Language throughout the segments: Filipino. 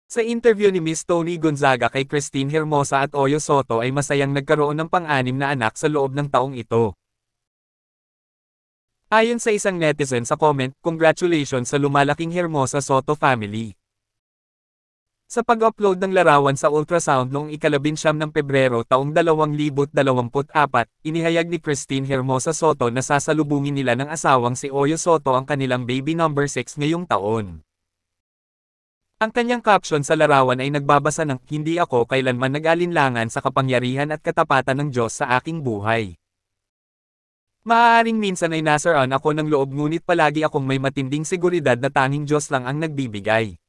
Sa interview ni Miss Tony Gonzaga kay Christine Hermosa at Oyo Soto ay masayang nagkaroon ng pang-anim na anak sa loob ng taong ito. Ayon sa isang netizen sa comment, congratulations sa lumalaking Hermosa Soto family. Sa pag-upload ng larawan sa ultrasound noong ika-19 ng Pebrero taong 2024, inihayag ni Christine Hermosa Soto na sasalubungin nila ng asawang si Oyo Soto ang kanilang baby number 6 ngayong taon. Ang kanyang caption sa larawan ay nagbabasa ng, "Hindi ako kailanman nag-alinlangan sa kapangyarihan at katapatan ng Diyos sa aking buhay. Maaaring minsan ay nasaraan ako ng loob ngunit palagi akong may matinding seguridad na tanging Diyos lang ang nagbibigay.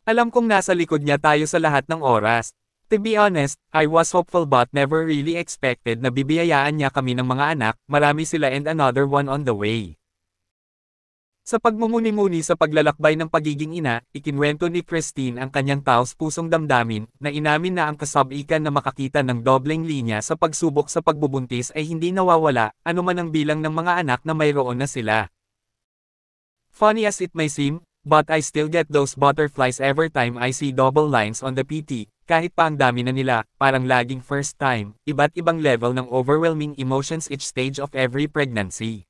Alam kong nasa likod niya tayo sa lahat ng oras. To be honest, I was hopeful but never really expected na bibiyayaan niya kami ng mga anak, marami sila and another one on the way." Sa pagmumuni-muni sa paglalakbay ng pagiging ina, ikinwento ni Christine ang kanyang taos-pusong damdamin, na inamin na ang kasabikan na makakita ng dobleng linya sa pagsubok sa pagbubuntis ay hindi nawawala, anuman ang bilang ng mga anak na mayroon na sila. "Funny as it may seem, but I still get those butterflies every time I see double lines on the PT, kahit pa ang dami na nila, parang laging first time, iba't ibang level ng overwhelming emotions each stage of every pregnancy."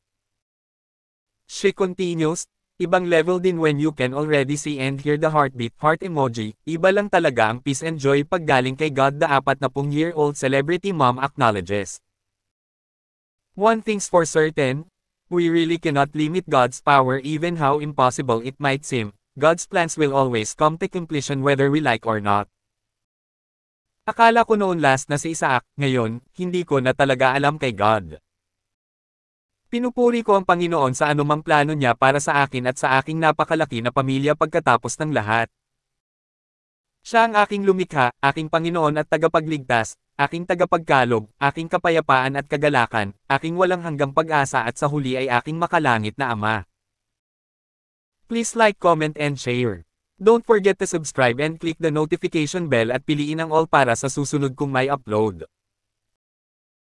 She continues, "Ibang level din when you can already see and hear the heartbeat heart emoji, iba lang talaga ang peace and joy pag galing kay God." The 40-year-old celebrity mom acknowledges. "One thing's for certain, we really cannot limit God's power even how impossible it might seem. God's plans will always come to completion whether we like or not. Akala ko noon last na si Isaac, ngayon, hindi ko na talaga alam kay God. Pinupuri ko ang Panginoon sa anumang plano niya para sa akin at sa aking napakalaki na pamilya pagkatapos ng lahat. Siya ang aking lumikha, aking Panginoon at tagapagligtas, aking tagapagkalog, aking kapayapaan at kagalakan, aking walang hanggang pag-asa at sa huli ay aking makalangit na Ama." Please like, comment and share. Don't forget to subscribe and click the notification bell at piliin ang all para sa susunod kong may upload.